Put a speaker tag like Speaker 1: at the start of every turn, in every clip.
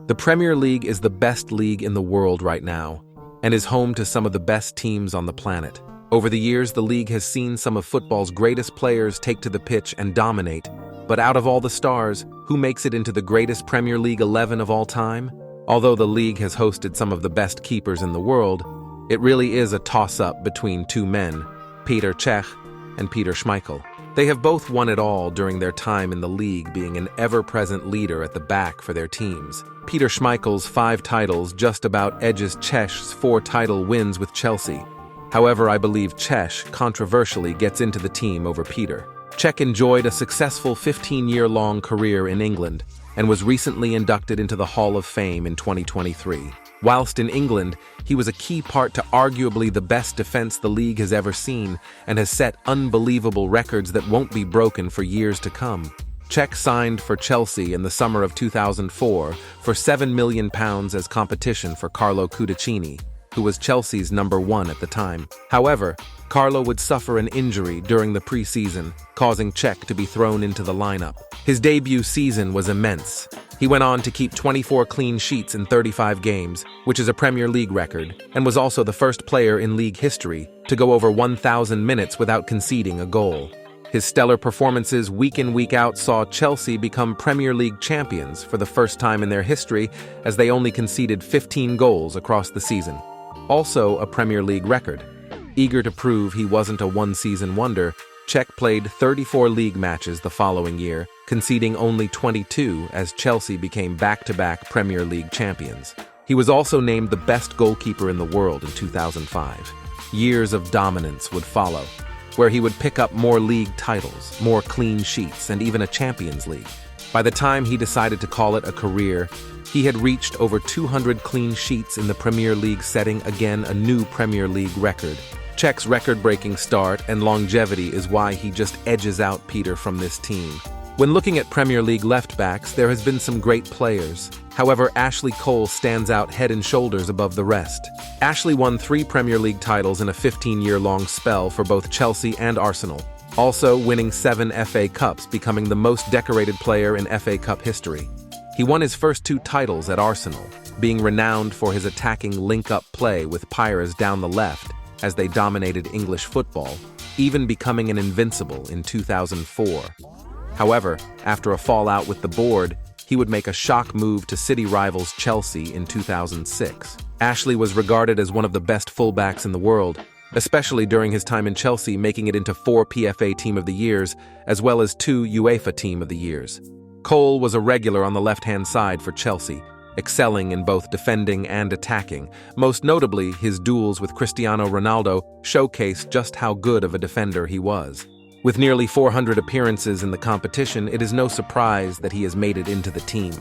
Speaker 1: The Premier League is the best league in the world right now, and is home to some of the best teams on the planet. Over the years, the league has seen some of football's greatest players take to the pitch and dominate. But out of all the stars, who makes it into the greatest Premier League 11 of all time? Although the league has hosted some of the best keepers in the world, it really is a toss-up between two men, Peter Cech and Peter Schmeichel. They have both won it all during their time in the league, being an ever-present leader at the back for their teams. Peter Schmeichel's 5 titles just about edges Cech's 4 title wins with Chelsea. However, I believe Cech controversially gets into the team over Peter. Cech enjoyed a successful 15-year-long career in England and was recently inducted into the Hall of Fame in 2023. Whilst in England, he was a key part to arguably the best defense the league has ever seen and has set unbelievable records that won't be broken for years to come. Cech signed for Chelsea in the summer of 2004 for £7 million as competition for Carlo Cudicini, who was Chelsea's number 1 at the time. However, Carlo would suffer an injury during the pre-season, causing Cech to be thrown into the lineup. His debut season was immense. He went on to keep 24 clean sheets in 35 games, which is a Premier League record, and was also the first player in league history to go over 1,000 minutes without conceding a goal. His stellar performances week in week out saw Chelsea become Premier League champions for the first time in their history, as they only conceded 15 goals across the season. Also a Premier League record. Eager to prove he wasn't a one-season wonder, Cech played 34 league matches the following year, conceding only 22 as Chelsea became back-to-back Premier League champions. He was also named the best goalkeeper in the world in 2005. Years of dominance would follow, where he would pick up more league titles, more clean sheets, and even a Champions League. By the time he decided to call it a career, he had reached over 200 clean sheets in the Premier League, setting again a new Premier League record. Cech's record-breaking start and longevity is why he just edges out Peter from this team. When looking at Premier League left-backs, there has been some great players. However, Ashley Cole stands out head and shoulders above the rest. Ashley won 3 Premier League titles in a 15-year-long spell for both Chelsea and Arsenal, also winning 7 FA Cups, becoming the most decorated player in FA Cup history. He won his first 2 titles at Arsenal, being renowned for his attacking link-up play with Pires down the left as they dominated English football, even becoming an invincible in 2004. However, after a fallout with the board, he would make a shock move to city rivals Chelsea in 2006. Ashley was regarded as one of the best fullbacks in the world, especially during his time in Chelsea, making it into 4 PFA Team of the Years, as well as 2 UEFA Team of the Years. Cole was a regular on the left-hand side for Chelsea, excelling in both defending and attacking. Most notably, his duels with Cristiano Ronaldo showcased just how good of a defender he was. With nearly 400 appearances in the competition, it is no surprise that he has made it into the team.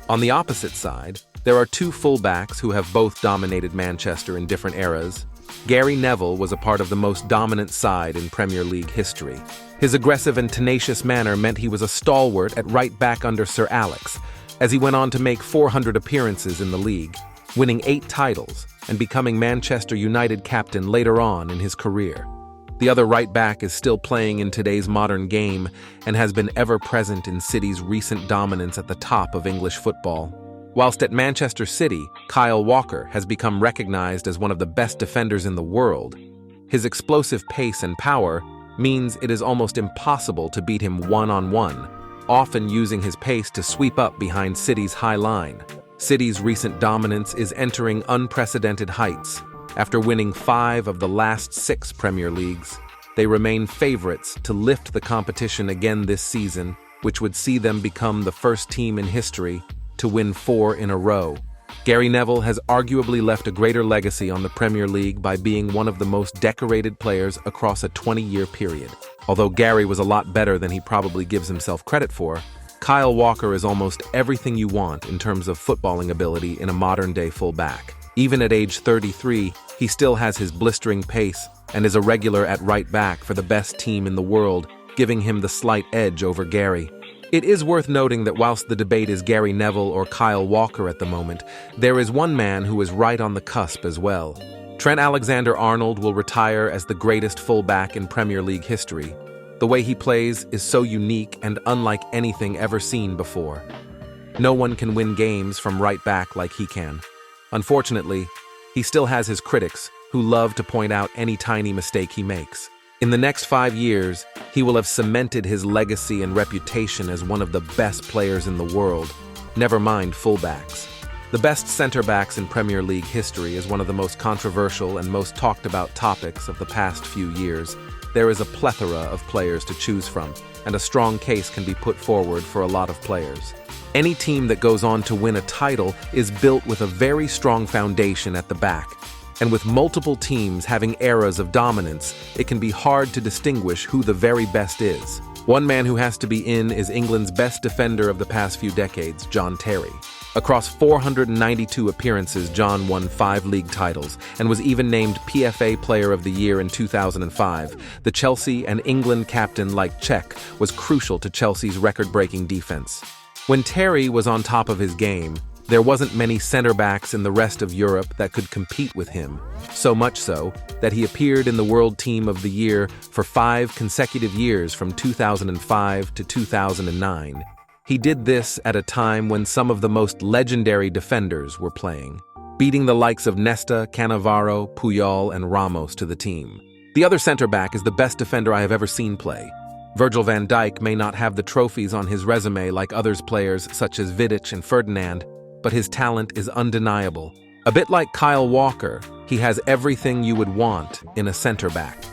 Speaker 1: On the opposite side, there are 2 fullbacks who have both dominated Manchester in different eras. Gary Neville was a part of the most dominant side in Premier League history. His aggressive and tenacious manner meant he was a stalwart at right back under Sir Alex, as he went on to make 400 appearances in the league, winning 8 titles and becoming Manchester United captain later on in his career. The other right back is still playing in today's modern game and has been ever present in City's recent dominance at the top of English football. Whilst at Manchester City, Kyle Walker has become recognized as one of the best defenders in the world. His explosive pace and power means it is almost impossible to beat him one-on-one, often using his pace to sweep up behind City's high line. City's recent dominance is entering unprecedented heights. After winning 5 of the last 6 Premier Leagues, they remain favorites to lift the competition again this season, which would see them become the first team in history to win 4 in a row. Gary Neville has arguably left a greater legacy on the Premier League by being one of the most decorated players across a 20-year period. Although Gary was a lot better than he probably gives himself credit for, Kyle Walker is almost everything you want in terms of footballing ability in a modern-day fullback. Even at age 33, he still has his blistering pace and is a regular at right back for the best team in the world, giving him the slight edge over Gary. It is worth noting that whilst the debate is Gary Neville or Kyle Walker at the moment, there is one man who is right on the cusp as well. Trent Alexander-Arnold will retire as the greatest fullback in Premier League history. The way he plays is so unique and unlike anything ever seen before. No one can win games from right back like he can. Unfortunately, he still has his critics who love to point out any tiny mistake he makes. In the next 5 years, he will have cemented his legacy and reputation as one of the best players in the world, never mind fullbacks. The best center-backs in Premier League history is one of the most controversial and most talked about topics of the past few years. There is a plethora of players to choose from, and a strong case can be put forward for a lot of players. Any team that goes on to win a title is built with a very strong foundation at the back. And with multiple teams having eras of dominance, it can be hard to distinguish who the very best is. One man who has to be in is England's best defender of the past few decades, John Terry. Across 492 appearances, John won 5 league titles and was even named PFA Player of the Year in 2005. The Chelsea and England captain, like Cech, was crucial to Chelsea's record-breaking defense. When Terry was on top of his game, there wasn't many center-backs in the rest of Europe that could compete with him, so much so that he appeared in the World Team of the Year for 5 consecutive years from 2005 to 2009. He did this at a time when some of the most legendary defenders were playing, beating the likes of Nesta, Cannavaro, Puyol, and Ramos to the team. The other center-back is the best defender I have ever seen play. Virgil van Dijk may not have the trophies on his resume like others players such as Vidic and Ferdinand, but his talent is undeniable. A bit like Kyle Walker, he has everything you would want in a center-back.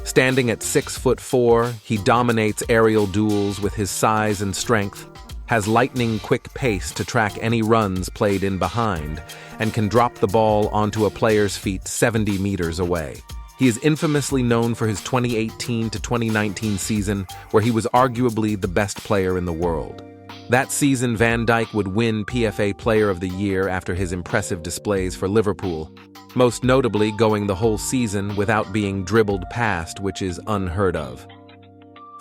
Speaker 1: Standing at 6'4", he dominates aerial duels with his size and strength, has lightning-quick pace to track any runs played in behind, and can drop the ball onto a player's feet 70 meters away. He is infamously known for his 2018 to 2019 season, where he was arguably the best player in the world. That season, Van Dijk would win PFA Player of the Year after his impressive displays for Liverpool, most notably going the whole season without being dribbled past, which is unheard of.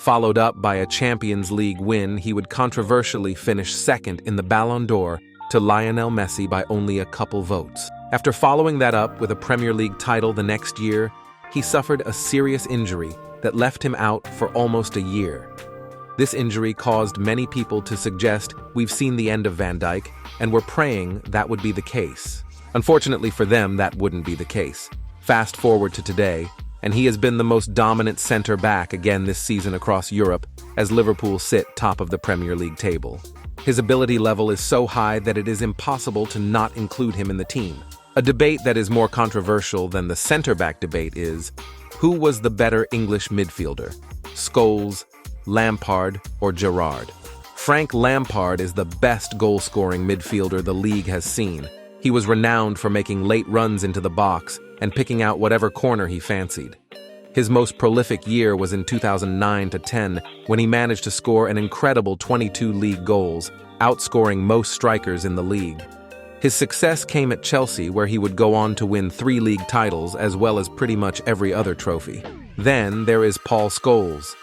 Speaker 1: Followed up by a Champions League win, he would controversially finish second in the Ballon d'Or to Lionel Messi by only a couple votes. After following that up with a Premier League title the next year, he suffered a serious injury that left him out for almost a year. This injury caused many people to suggest we've seen the end of Van Dijk, and were praying that would be the case. Unfortunately for them, that wouldn't be the case. Fast forward to today, and he has been the most dominant center-back again this season across Europe as Liverpool sit top of the Premier League table. His ability level is so high that it is impossible to not include him in the team. A debate that is more controversial than the center-back debate is, who was the better English midfielder? Scholes, Lampard, or Gerrard? Frank Lampard is the best goal-scoring midfielder the league has seen. He was renowned for making late runs into the box and picking out whatever corner he fancied. His most prolific year was in 2009-10, when he managed to score an incredible 22 league goals, outscoring most strikers in the league. His success came at Chelsea, where he would go on to win 3 league titles as well as pretty much every other trophy. Then there is Paul Scholes.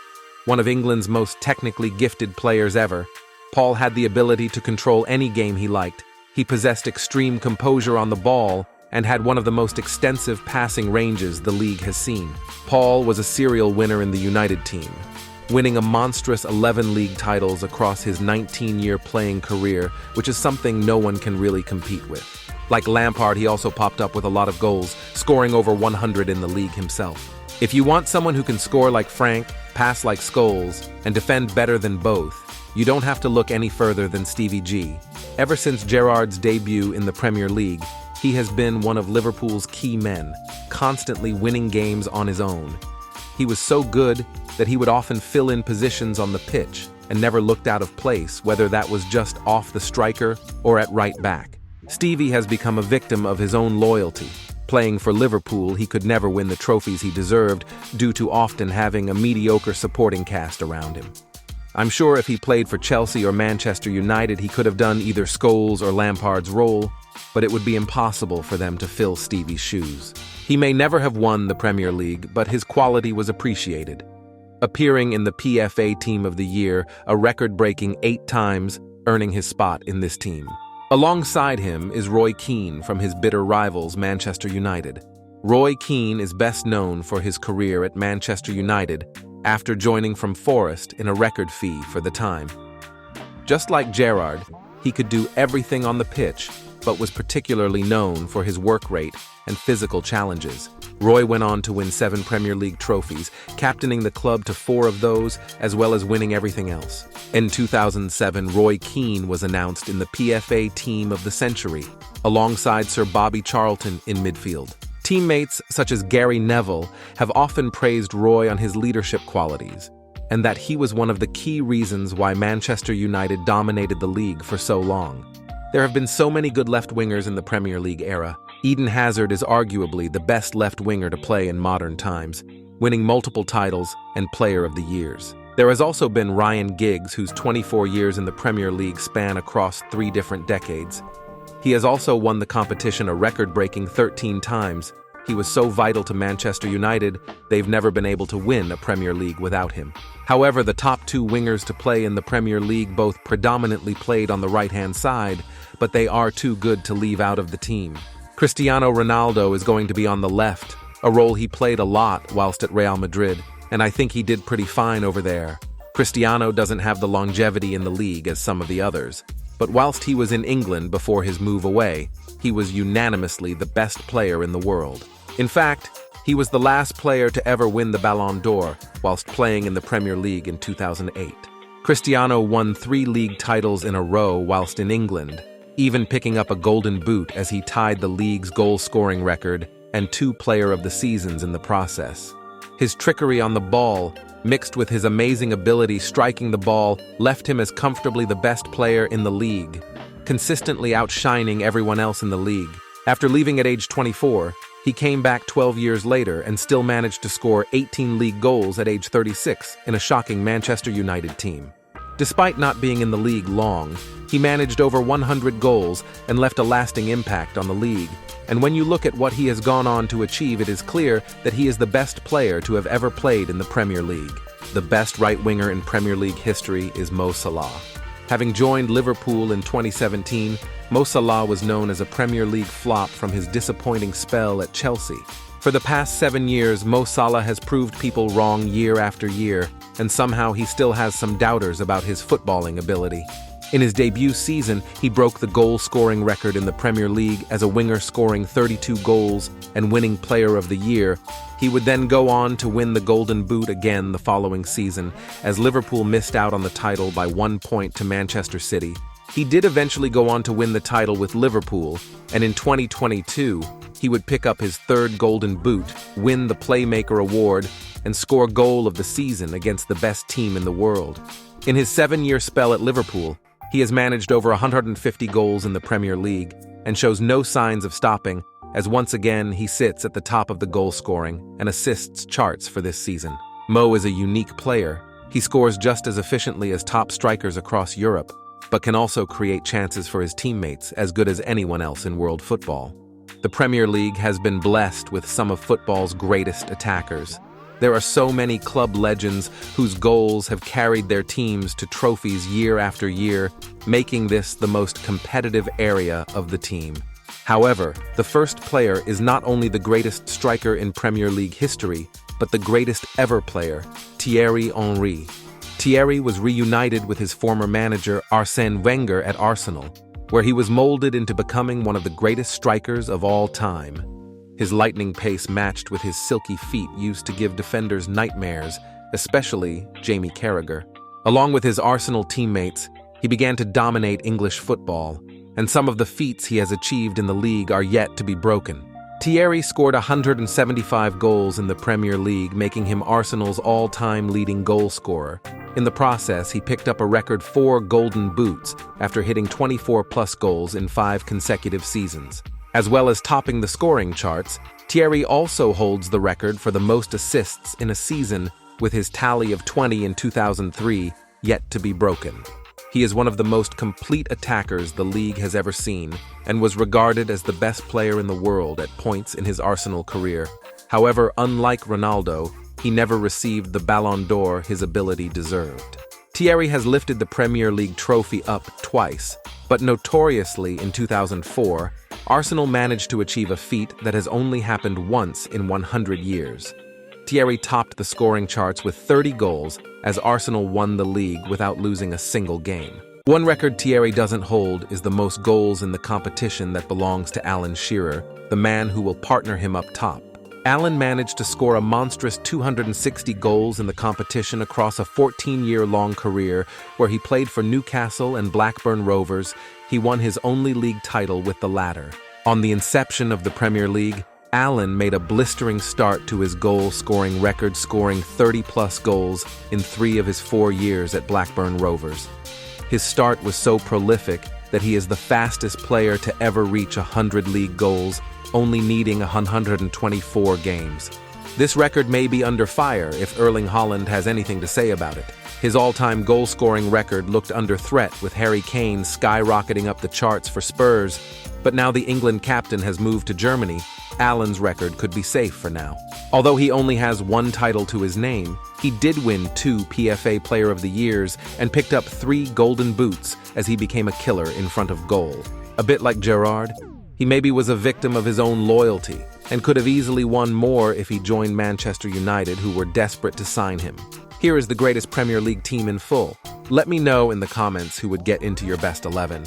Speaker 1: One of England's most technically gifted players ever, Paul had the ability to control any game he liked. He possessed extreme composure on the ball and had one of the most extensive passing ranges the league has seen. Paul was a serial winner in the United team, winning a monstrous 11 league titles across his 19-year playing career, which is something no one can really compete with. Like Lampard, he also popped up with a lot of goals, scoring over 100 in the league himself. If you want someone who can score like Frank, pass like Scholes, and defend better than both, you don't have to look any further than Stevie G. Ever since Gerrard's debut in the Premier League, he has been one of Liverpool's key men, constantly winning games on his own. He was so good that he would often fill in positions on the pitch and never looked out of place, whether that was just off the striker or at right back. Stevie has become a victim of his own loyalty. Playing for Liverpool, he could never win the trophies he deserved due to often having a mediocre supporting cast around him. I'm sure if he played for Chelsea or Manchester United, he could have done either Scholes or Lampard's role, but it would be impossible for them to fill Stevie's shoes. He may never have won the Premier League, but his quality was appreciated. Appearing in the PFA Team of the Year, a record-breaking 8 times, earning his spot in this team. Alongside him is Roy Keane from his bitter rivals Manchester United. Roy Keane is best known for his career at Manchester United after joining from Forest in a record fee for the time. Just like Gerrard, He could do everything on the pitch, but was particularly known for his work rate and physical challenges. Roy went on to win 7 Premier League trophies, captaining the club to 4 of those, as well as winning everything else. In 2007, Roy Keane was announced in the PFA Team of the Century, alongside Sir Bobby Charlton in midfield. Teammates such as Gary Neville have often praised Roy on his leadership qualities, and that he was one of the key reasons why Manchester United dominated the league for so long. There have been so many good left-wingers in the Premier League era. Eden Hazard is arguably the best left-winger to play in modern times, winning multiple titles and Player of the Years. There has also been Ryan Giggs, whose 24 years in the Premier League span across 3 different decades. He has also won the competition a record-breaking 13 times. He was so vital to Manchester United, they've never been able to win a Premier League without him. However, the top 2 wingers to play in the Premier League both predominantly played on the right-hand side, but they are too good to leave out of the team. Cristiano Ronaldo is going to be on the left, a role he played a lot whilst at Real Madrid, and I think he did pretty fine over there. Cristiano doesn't have the longevity in the league as some of the others, but whilst he was in England before his move away, he was unanimously the best player in the world. In fact, he was the last player to ever win the Ballon d'Or whilst playing in the Premier League in 2008. Cristiano won 3 league titles in a row whilst in England, even picking up a Golden Boot as he tied the league's goal-scoring record and 2 Player of the Seasons in the process. His trickery on the ball, mixed with his amazing ability striking the ball, left him as comfortably the best player in the league, consistently outshining everyone else in the league. After leaving at age 24, he came back 12 years later and still managed to score 18 league goals at age 36 in a shocking Manchester United team. Despite not being in the league long, he managed over 100 goals and left a lasting impact on the league. And when you look at what he has gone on to achieve, it is clear that he is the best player to have ever played in the Premier League. The best right winger in Premier League history is Mo Salah. Having joined Liverpool in 2017, Mo Salah was known as a Premier League flop from his disappointing spell at Chelsea. For the past 7 years, Mo Salah has proved people wrong year after year, and somehow he still has some doubters about his footballing ability. In his debut season, he broke the goal-scoring record in the Premier League as a winger, scoring 32 goals and winning Player of the Year. He would then go on to win the Golden Boot again the following season, as Liverpool missed out on the title by 1 point to Manchester City. He did eventually go on to win the title with Liverpool, and in 2022, he would pick up his 3rd Golden Boot, win the Playmaker Award, and score goal of the season against the best team in the world. In his 7-year spell at Liverpool, he has managed over 150 goals in the Premier League and shows no signs of stopping, as once again he sits at the top of the goal-scoring and assists charts for this season. Mo is a unique player. He scores just as efficiently as top strikers across Europe, but can also create chances for his teammates as good as anyone else in world football. The Premier League has been blessed with some of football's greatest attackers. There are so many club legends whose goals have carried their teams to trophies year after year, making this the most competitive area of the team. However, the first player is not only the greatest striker in Premier League history, but the greatest ever player, Thierry Henry. Thierry was reunited with his former manager Arsène Wenger at Arsenal, where he was molded into becoming one of the greatest strikers of all time. His lightning pace matched with his silky feet used to give defenders nightmares, especially Jamie Carragher. Along with his Arsenal teammates, he began to dominate English football, and some of the feats he has achieved in the league are yet to be broken. Thierry scored 175 goals in the Premier League, making him Arsenal's all-time leading goal scorer. In the process, he picked up a record 4 Golden Boots after hitting 24-plus goals in 5 consecutive seasons. As well as topping the scoring charts, Thierry also holds the record for the most assists in a season with his tally of 20 in 2003, yet to be broken. He is one of the most complete attackers the league has ever seen and was regarded as the best player in the world at points in his Arsenal career. However, unlike Ronaldo, he never received the Ballon d'Or his ability deserved. Thierry has lifted the Premier League trophy up twice, but notoriously in 2004, Arsenal managed to achieve a feat that has only happened once in 100 years. Thierry topped the scoring charts with 30 goals as Arsenal won the league without losing a single game. One record Thierry doesn't hold is the most goals in the competition that belongs to Alan Shearer, the man who will partner him up top. Alan managed to score a monstrous 260 goals in the competition across a 14-year-long career where he played for Newcastle and Blackburn Rovers. He won his only league title with the latter. On the inception of the Premier League, Alan made a blistering start to his goal-scoring record, scoring 30-plus goals in 3 of his 4 years at Blackburn Rovers. His start was so prolific that he is the fastest player to ever reach 100 league goals, only needing 124 games. This record may be under fire if Erling Haaland has anything to say about it. His all-time goal-scoring record looked under threat with Harry Kane skyrocketing up the charts for Spurs, but now the England captain has moved to Germany. Alan's record could be safe for now. Although he only has 1 title to his name, he did win 2 PFA Player of the Years and picked up 3 golden boots as he became a killer in front of goal. A bit like Gerrard, he maybe was a victim of his own loyalty and could have easily won more if he joined Manchester United, who were desperate to sign him. Here is the greatest Premier League team in full. Let me know in the comments who would get into your best 11.